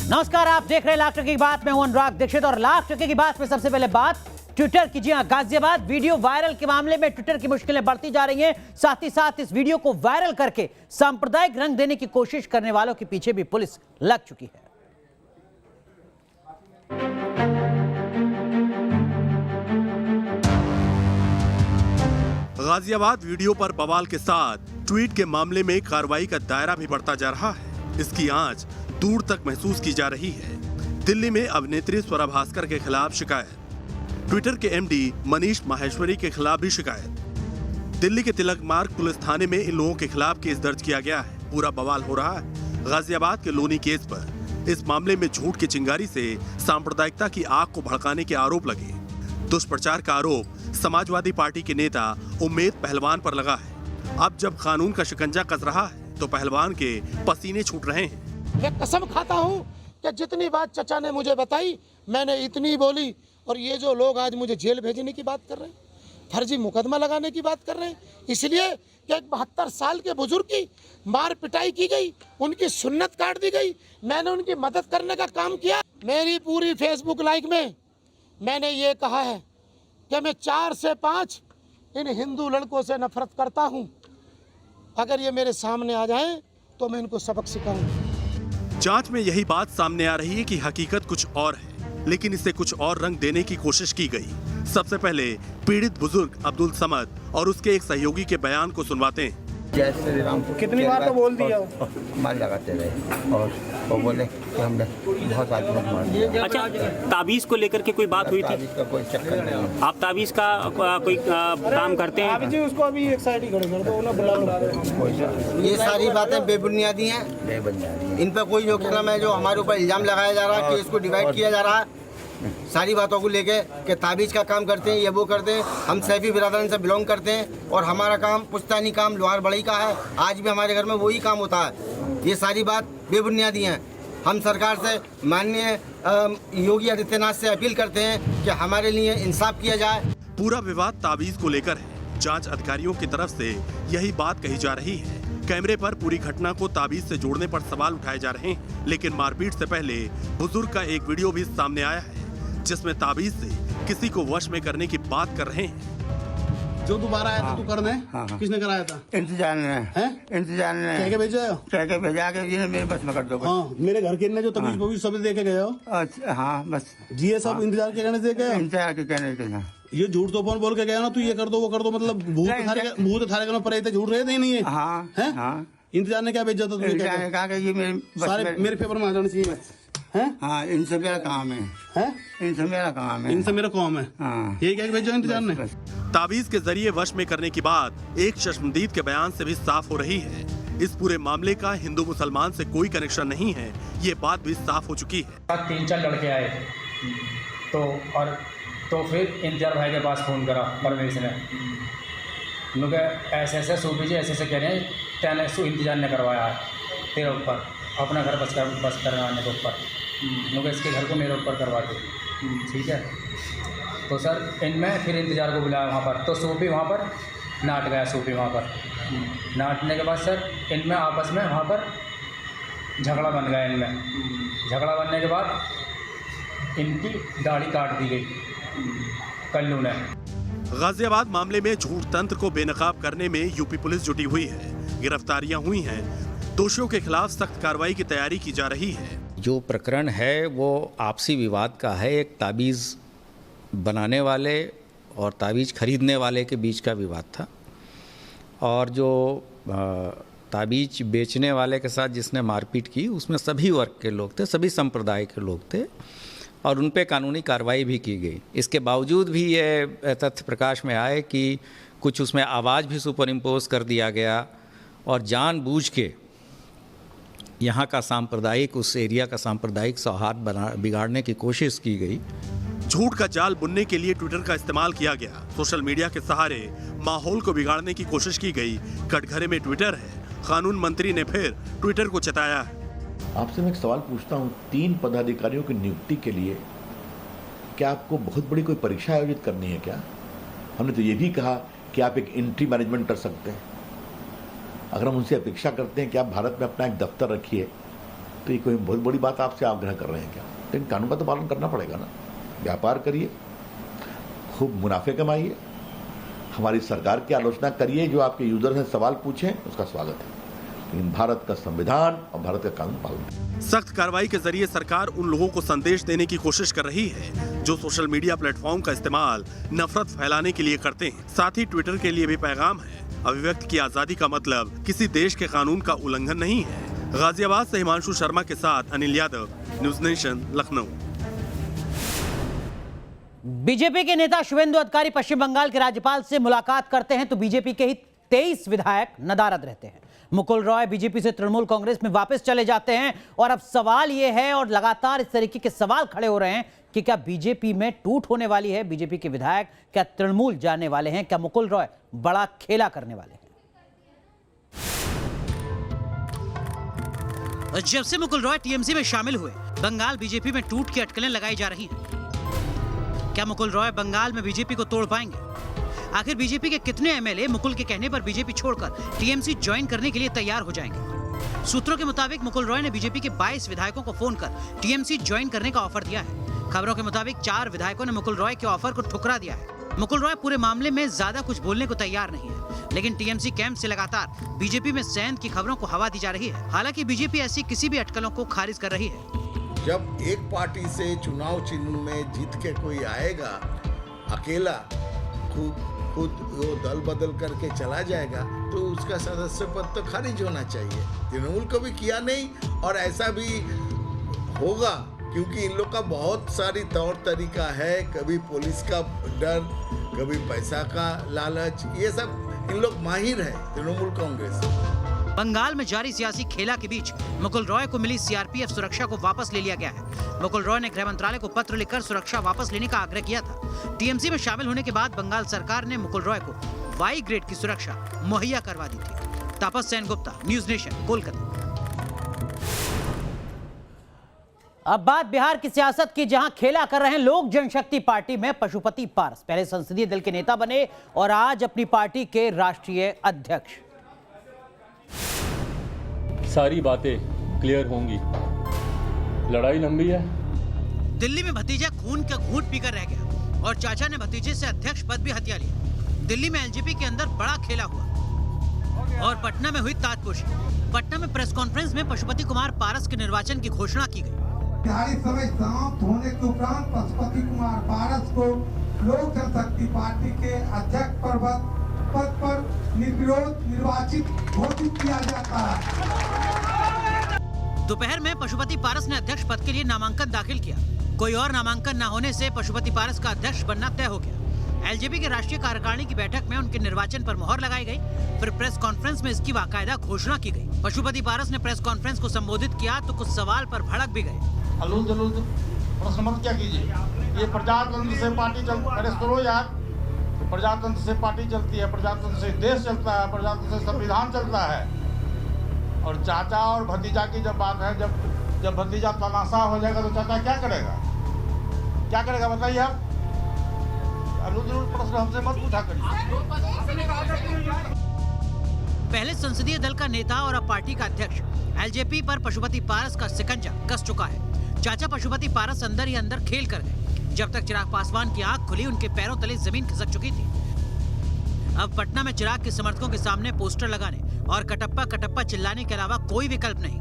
नमस्कार, आप देख रहे हैं लाख टके की बात। मैं हूं अनुराग दीक्षित और लाख टके की बात में सबसे पहले बात ट्विटर की। जी हां, गाजियाबाद वीडियो वायरल के मामले में ट्विटर की मुश्किलें बढ़ती जा रही हैं। साथ ही साथ इस वीडियो को वायरल करके सांप्रदायिक रंग देने की कोशिश करने वालों के पीछे भी पुलिस लग चुकी है। गाजियाबाद वीडियो पर बवाल के साथ ट्वीट के मामले में कार्रवाई का दायरा भी बढ़ता जा रहा है। इसकी आंच दूर तक महसूस की जा रही है। दिल्ली में अभिनेत्री स्वरा भास्कर के खिलाफ शिकायत, ट्विटर के एमडी मनीष माहेश्वरी के खिलाफ भी शिकायत। दिल्ली के तिलक मार्ग पुलिस थाने में इन लोगों के खिलाफ केस दर्ज किया गया है। पूरा बवाल हो रहा है गाजियाबाद के लोनी केस पर। इस मामले में झूठ की चिंगारी से सांप्रदायिकता की आग को भड़काने के आरोप लगे। दुष्प्रचार का आरोप समाजवादी पार्टी के नेता उम्मेद पहलवान पर लगा है। अब जब कानून का शिकंजा कस रहा है तो पहलवान के पसीने छूट रहे हैं। मैं कसम खाता हूँ कि जितनी बात चचा ने मुझे बताई मैंने इतनी बोली। और ये जो लोग आज मुझे जेल भेजने की बात कर रहे हैं, फर्जी मुकदमा लगाने की बात कर रहे हैं, इसलिए कि एक 72 साल के बुजुर्ग की मार पिटाई की गई, उनकी सुन्नत काट दी गई। मैंने उनकी मदद करने का काम किया। मेरी पूरी फेसबुक लाइक में मैंने ये कहा है कि मैं 4 से 5 इन हिंदू लड़कों से नफरत करता हूँ। अगर ये मेरे सामने आ जाएं तो मैं इनको सबक सिखाऊंगा। जांच में यही बात सामने आ रही है कि हकीकत कुछ और है, लेकिन इसे कुछ और रंग देने की कोशिश की गई। सबसे पहले पीड़ित बुजुर्ग अब्दुल समद और उसके एक सहयोगी के बयान को सुनवाते हैं। जय श्री राम कितनी बार तो बोल दिया मार लगाते रहे और वो बोले कि हमने बहुत आदमी मार दिया। अच्छा, ताबीज को लेकर के कोई बात हुई थी? ताबीज का कोई चक्कर नहीं है। आप ताबीज का कोई काम करते हैं? अभी जी उसको अभी एक साइड ही खड़े कर दो ना, बुला लो। ये सारी बातें बेबुनियादी हैं, बेबुनियादी। इन पर कोई जो कलम है, जो हमारे ऊपर इल्जाम लगाया जा रहा है कि इसको डिवाइड किया जा रहा है, सारी बातों को लेके कि ताबीज का काम करते हैं, ये वो करते हैं। हम सैफी बिरादरन से बिलोंग करते हैं और हमारा काम पुश्तैनी काम लोहार बड़ी का है। आज भी हमारे घर में वही काम होता है। ये सारी बात बेबुनियादी हैं। हम सरकार से, माननीय योगी आदित्यनाथ से अपील करते हैं कि हमारे लिए इंसाफ किया जाए। पूरा विवाद ताबीज को लेकर है। जांच अधिकारियों की तरफ से यही बात कही जा रही है। कैमरे पर पूरी घटना को ताबीज से जोड़ने पर सवाल उठाए जा रहे हैं, लेकिन मारपीट से पहले बुजुर्ग का एक वीडियो भी सामने आया है जिसमें ताबीज से किसी को वश में करने की बात कर रहे हैं। जो दोबारा आया था तू करने, किसने कराया था? इंतजार ने, इंतजार ने कह के भेजा हो? कह के भेजा के ये मेरे बस में कर दो। हाँ, मेरे घर के ने जो तबीज वो सब दे के गए हो? अच्छा, हाँ बस जी, ये सब इंतजार के कहने से गए? इंतजार के कहने से। ये झूठ तो फोन बोल के गया ना, तू ये कर दो वो कर दो, मतलब भूत थारे के पर झूठ रहे थे नहीं है? हाँ, हैं? हाँ। इंतजार ने क्या भेजा था? इंतजार ने कहा कि ये सारे मेरे फेवर में आ जाने चाहिए। हैं? हाँ, इनसे मेरा काम है। हैं? इनसे मेरा काम है। इनसे मेरा काम है। हाँ। ये क्या भेजा इंतजार ने? ताबीज के जरिए वश में करने की बात एक चश्मदीद के बयान से भी साफ हो रही है। इस पूरे मामले का हिंदू मुसलमान से कोई कनेक्शन नहीं है, ये बात भी साफ हो चुकी है। 3-4 लड़के आए तो फिर इंतजार भाई के पास फ़ोन करा परवेश ने। उन्होंने ऐसे ऐसे सूफी जी ऐसे कह रहे हैं, तेने इंतजार ने करवाया है तेरे ऊपर, अपना घर बस करवाने के ऊपर। उन्होंने इसके घर को मेरे ऊपर करवा दे, ठीक है। तो सर इनमें फिर इंतजार को बुलाया वहाँ पर, तो सूफी वहाँ पर नाट गया। सूफी वहाँ पर नाटने के बाद सर इनमें आपस में वहाँ पर झगड़ा बन गया। इनमें झगड़ा बनने के बाद इनकी दाढ़ी काट दी गई कल्लू ने। गाजियाबाद मामले में झूठ तंत्र को बेनकाब करने में यूपी पुलिस जुटी हुई है। गिरफ्तारियां हुई हैं, दोषियों के खिलाफ सख्त कार्रवाई की तैयारी की जा रही है। जो प्रकरण है वो आपसी विवाद का है। एक ताबीज़ बनाने वाले और ताबीज़ खरीदने वाले के बीच का विवाद था, और जो ताबीज़ बेचने वाले के साथ जिसने मारपीट की उसमें सभी वर्ग के लोग थे, सभी संप्रदाय के लोग थे, और उन पे कानूनी कार्रवाई भी की गई। इसके बावजूद भी ये तथ्य प्रकाश में आए कि कुछ उसमें आवाज़ भी सुपर इम्पोज कर दिया गया और जानबूझ के यहाँ का सांप्रदायिक, उस एरिया का सांप्रदायिक सौहार्द बिगाड़ने की कोशिश की गई। झूठ का जाल बुनने के लिए ट्विटर का इस्तेमाल किया गया। सोशल मीडिया के सहारे माहौल को बिगाड़ने की कोशिश की गई। कटघरे में ट्विटर है, कानून मंत्री ने फिर ट्विटर को चताया है। आपसे मैं एक सवाल पूछता हूँ, 3 पदाधिकारियों की नियुक्ति के लिए क्या आपको बहुत बड़ी कोई परीक्षा आयोजित करनी है क्या? हमने तो ये भी कहा कि आप एक एंट्री मैनेजमेंट कर सकते हैं। अगर हम उनसे अपेक्षा करते हैं कि आप भारत में अपना एक दफ्तर रखिए तो ये कोई बहुत बड़ी बात आपसे आग्रह कर रहे हैं क्या? लेकिन कानून का तो पालन करना पड़ेगा ना। व्यापार करिए, खूब मुनाफे कमाइए, हमारी सरकार की आलोचना करिए, जो आपके यूजर हैं सवाल पूछें, उसका स्वागत है, लेकिन भारत का संविधान और भारत का कानून पालन। सख्त कार्रवाई के जरिए सरकार उन लोगों को संदेश देने की कोशिश कर रही है जो सोशल मीडिया प्लेटफॉर्म का इस्तेमाल नफरत फैलाने के लिए करते हैं। साथ ही ट्विटर के लिए भी पैगाम है, अभिव्यक्ति की आजादी का मतलब किसी देश के कानून का उल्लंघन नहीं है। गाजियाबाद से हिमांशु शर्मा के साथ Anil Yadav, news nation, Lucknow. BJP के नेता शुभेंदु अधिकारी पश्चिम बंगाल के राज्यपाल से मुलाकात करते हैं तो बीजेपी के ही 23 विधायक नदारद रहते हैं। मुकुल रॉय बीजेपी से तृणमूल कांग्रेस में वापस चले जाते हैं और अब सवाल यह है और लगातार इस तरीके के सवाल खड़े हो रहे हैं कि क्या बीजेपी में टूट होने वाली है? बीजेपी के विधायक क्या तृणमूल जाने वाले हैं? क्या मुकुल रॉय बड़ा खेला करने वाले हैं? जब से मुकुल रॉय टीएमसी में शामिल हुए, बंगाल बीजेपी में टूट की अटकलें लगाई जा रही हैं। क्या मुकुल रॉय बंगाल में बीजेपी को तोड़ पाएंगे? आखिर बीजेपी के कितने एमएलए मुकुल के कहने पर बीजेपी छोड़कर टीएमसी ज्वाइन करने के लिए तैयार हो जाएंगे? सूत्रों के मुताबिक मुकुल रॉय ने बीजेपी के 22 विधायकों को फोन कर टीएमसी ज्वाइन करने का ऑफर दिया है। खबरों के मुताबिक 4 विधायकों ने मुकुल रॉय के ऑफर को ठुकरा दिया है। मुकुल रॉय पूरे मामले में ज्यादा कुछ बोलने को तैयार नहीं है, लेकिन टीएमसी कैंप से लगातार बीजेपी में सैंध की खबरों को हवा दी जा रही है। हालांकि बीजेपी ऐसी किसी भी अटकलों को खारिज कर रही है। जब एक पार्टी से चुनाव चिन्ह में जीत के कोई आएगा, अकेला खुद वो दल बदल करके चला जाएगा, तो उसका सदस्य पद तो खारिज होना चाहिए। तृणमूल को भी किया नहीं और ऐसा भी होगा, क्योंकि इन लोग का बहुत सारी तौर तरीका है। कभी पुलिस का डर, कभी पैसा का लालच, ये सब इन लोग माहिर है तृणमूल कांग्रेस। बंगाल में जारी सियासी खेला के बीच मुकुल रॉय को मिली सीआरपीएफ सुरक्षा को वापस ले लिया गया है। मुकुल रॉय ने गृह मंत्रालय को पत्र लिखकर सुरक्षा वापस लेने का आग्रह किया था। टीएमसी में शामिल होने के बाद बंगाल सरकार ने मुकुल रॉय को वाई ग्रेड की सुरक्षा मुहैया करवा दी थी। तापस सेनगुप्ता, न्यूज नेशन, कोलकाता। अब बात बिहार की सियासत की, जहां खेला कर रहे हैं लोक जनशक्ति पार्टी में पशुपति पारस। पहले संसदीय दल के नेता बने और आज अपनी पार्टी के राष्ट्रीय अध्यक्ष। सारी बातें क्लियर होंगी, लड़ाई लंबी है। दिल्ली में भतीजा खून का घूंट पीकर रह गया और चाचा ने भतीजे से अध्यक्ष पद भी हथिया लिया। दिल्ली में एलजेपी के अंदर बड़ा खेला हुआ और पटना में हुई ताजपोशी। पटना में प्रेस कॉन्फ्रेंस में पशुपति कुमार पारस के निर्वाचन की घोषणा की गई। समय समाप्त होने के उपरांत पशुपति कुमार पारस को लोक जनशक्ति पार्टी के अध्यक्ष पद पर निर्विरोध निर्वाचित घोषित किया जाता है। दोपहर में पशुपति पारस ने अध्यक्ष पद के लिए नामांकन दाखिल किया। कोई और नामांकन न होने से पशुपति पारस का अध्यक्ष बनना तय हो गया। एलजेपी के राष्ट्रीय कार्यकारिणी की बैठक में उनके निर्वाचन पर मुहर लगाई गई। फिर प्रेस कॉन्फ्रेंस में इसकी बाकायदा घोषणा की गई। पशुपति पारस ने प्रेस कॉन्फ्रेंस को संबोधित किया तो कुछ सवाल पर भड़क भी गए। अलूल जलूल प्रश्न मत क्या कीजिए, ये प्रजातंत्र से पार्टी चलती, अरे सुनो यार, प्रजातंत्र से पार्टी चलती है, प्रजातंत्र से देश चलता है, प्रजातंत्र से संविधान चलता है। और चाचा और भतीजा की जब बात है, जब भतीजा तमाशा हो जाएगा तो चाचा क्या करेगा? क्या करेगा बताइए आप? अलूल जलूल प्रश्न हमसे मत पूछा करिए। पहले संसदीय दल का नेता और अब पार्टी का अध्यक्ष, एलजेपी पर पशुपति पारस का शिकंजा कस चुका है। चाचा पशुपति पारस अंदर ही अंदर खेल कर गए। जब तक चिराग पासवान की आंख खुली, उनके पैरों तले जमीन खिसक चुकी थी। अब पटना में चिराग के समर्थकों के सामने पोस्टर लगाने और कटप्पा कटप्पा चिल्लाने के अलावा कोई विकल्प नहीं।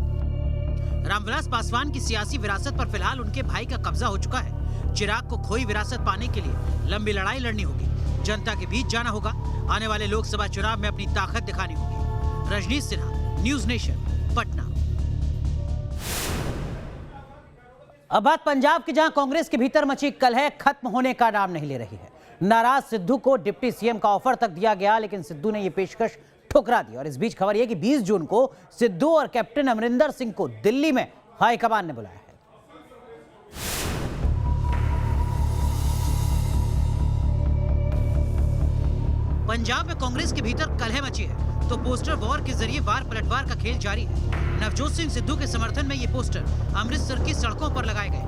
रामविलास पासवान की सियासी विरासत पर फिलहाल उनके भाई का कब्जा हो चुका है। चिराग को खोई विरासत पाने के लिए लंबी लड़ाई लड़नी होगी, जनता के बीच जाना होगा, आने वाले लोकसभा चुनाव में अपनी ताकत दिखानी होगी। Rajnish Sinha, News Nation, Patna. अब बात पंजाब की, जहां कांग्रेस के भीतर मची कलह खत्म होने का नाम नहीं ले रही है। नाराज सिद्धू को डिप्टी सीएम का ऑफर तक दिया गया, लेकिन सिद्धू ने यह पेशकश ठुकरा दी। और इस बीच खबर यह कि 20 जून को सिद्धू और कैप्टन अमरिंदर सिंह को दिल्ली में हाईकमान ने बुलाया है। पंजाब में कांग्रेस के भीतर कलह मची है तो पोस्टर वॉर के जरिए वार पलटवार का खेल जारी है। नवजोत सिंह सिद्धू के समर्थन में ये पोस्टर अमृतसर की सड़कों पर लगाए गए।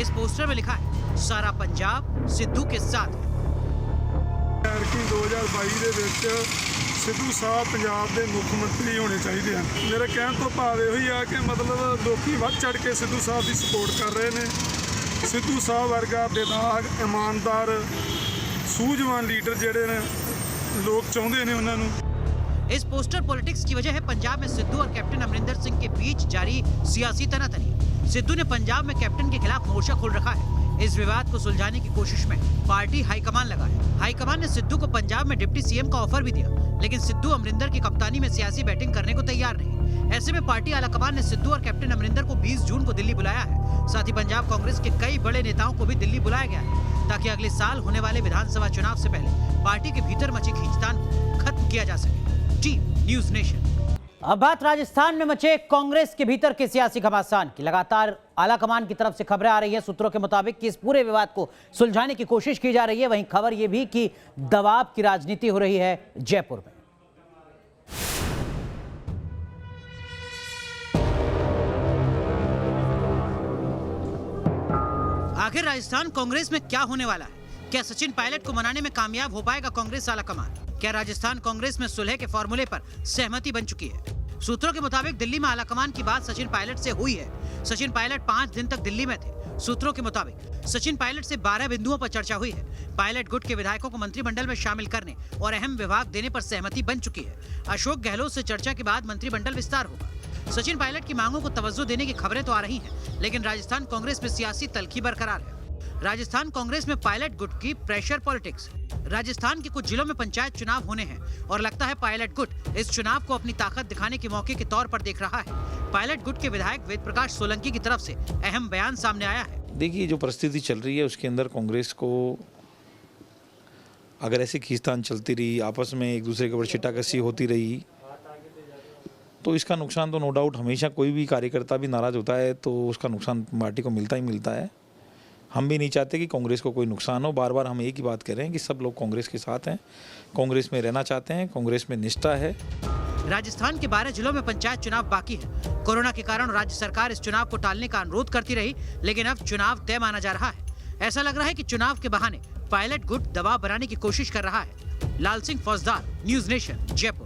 इस पोस्टर में लिखा है, सारा पंजाब सिद्धू के साथ है। ਕਿ 2022 ਦੇ ਵਿੱਚ ਸਿੱਧੂ ਸਾਹਿਬ ਪੰਜਾਬ ਦੇ ਮੁੱਖ ਮੰਤਰੀ ਹੋਣੇ ਚਾਹੀਦੇ ਹਨ। ਮੇਰੇ ਕਹਿਣ ਤੋਂ ਭਾਵ ਇਹੋ ਹੀ ਆ ਕਿ ਮਤਲਬ ਲੋਕੀ ਵੱਧ ਚੜ ਕੇ ਸਿੱਧੂ ਸਾਹਿਬ ਦੀ ਸਪੋਰਟ ਕਰ ਰਹੇ ਨੇ। ਸਿੱਧੂ ਸਾਹਿਬ ਵਰਗਾ ਬੇਦਾਗ ਇਮਾਨਦਾਰ ਸੂਝਵਾਨ ਲੀਡਰ ਜਿਹੜੇ ਨੇ ਲੋਕ ਚਾਹੁੰਦੇ ਨੇ ਉਹਨਾਂ ਨੂੰ। इस पोस्टर पॉलिटिक्स की वजह है पंजाब में सिद्धू और कैप्टन अमरिंदर सिंह के बीच जारी सियासी तनातनी। सिद्धू ने पंजाब में कैप्टन के खिलाफ मोर्चा खोल रखा है। इस विवाद को सुलझाने की कोशिश में पार्टी हाईकमान लगा है। हाईकमान ने सिद्धू को पंजाब में डिप्टी सीएम का ऑफर भी दिया, लेकिन सिद्धू अमरिंदर की कप्तानी में सियासी बैटिंग करने को तैयार नहीं। ऐसे में पार्टी आलाकमान ने सिद्धू और कैप्टन अमरिंदर को 20 जून को दिल्ली बुलाया है। साथ ही पंजाब कांग्रेस के कई बड़े नेताओं को भी दिल्ली बुलाया गया है, ताकि अगले साल होने वाले विधानसभा चुनाव से पहले पार्टी के भीतर मची खींचतान को खत्म किया जा सके। Team news nation. अब बात राजस्थान में मचे कांग्रेस के भीतर के सियासी घमासान की। लगातार आलाकमान की तरफ से खबरें आ रही हैं सूत्रों के मुताबिक कि इस पूरे विवाद को सुलझाने की कोशिश की जा रही है। वहीं खबर यह भी कि दबाव की राजनीति हो रही है जयपुर में। आखिर राजस्थान कांग्रेस में क्या होने वाला है? क्या सचिन पायलट को मनाने में कामयाब हो पाएगा कांग्रेस आलाकमान? क्या राजस्थान कांग्रेस में सुलह के फॉर्मूले पर सहमति बन चुकी है? सूत्रों के मुताबिक दिल्ली में आलाकमान की बात सचिन पायलट से हुई है। सचिन पायलट 5 दिन तक दिल्ली में थे। सूत्रों के मुताबिक सचिन पायलट से 12 बिंदुओं पर चर्चा हुई है। पायलट गुट के विधायकों को मंत्रिमंडल में शामिल करने और अहम विभाग देने पर सहमति बन चुकी है। अशोक गहलोत से चर्चा के बाद मंत्रिमंडल विस्तार होगा। सचिन पायलट की मांगों को तवज्जो देने की खबरें तो आ रही हैं, लेकिन राजस्थान कांग्रेस में सियासी तल्खी बरकरार है। राजस्थान कांग्रेस में पायलट गुट की प्रेशर पॉलिटिक्स। राजस्थान के कुछ जिलों में पंचायत चुनाव होने हैं और लगता है पायलट गुट इस चुनाव को अपनी ताकत दिखाने के मौके के तौर पर देख रहा है। पायलट गुट के विधायक वेद प्रकाश सोलंकी की तरफ से अहम बयान सामने आया है। देखिए, जो परिस्थिति चल रही है उसके अंदर कांग्रेस को अगर ऐसी खींचतान चलती रही, आपस में एक दूसरे के ऊपर छिटाकसी होती रही, तो इसका नुकसान तो नो डाउट हमेशा कोई भी कार्यकर्ता भी नाराज़ होता है तो उसका नुकसान पार्टी को मिलता ही मिलता है। हम भी नहीं चाहते कि कांग्रेस को कोई नुकसान हो। बार बार हम एक ही बात कर रहे हैं कि सब लोग कांग्रेस के साथ हैं, कांग्रेस में रहना चाहते हैं, कांग्रेस में निष्ठा है। राजस्थान के 12 जिलों में पंचायत चुनाव बाकी है। कोरोना के कारण राज्य सरकार इस चुनाव को टालने का अनुरोध करती रही, लेकिन अब चुनाव तय माना जा रहा है। ऐसा लग रहा है कि चुनाव के बहाने पायलट गुट दबाव बनाने की कोशिश कर रहा है। लाल सिंह फौजदार, न्यूज़ नेशन, जयपुर।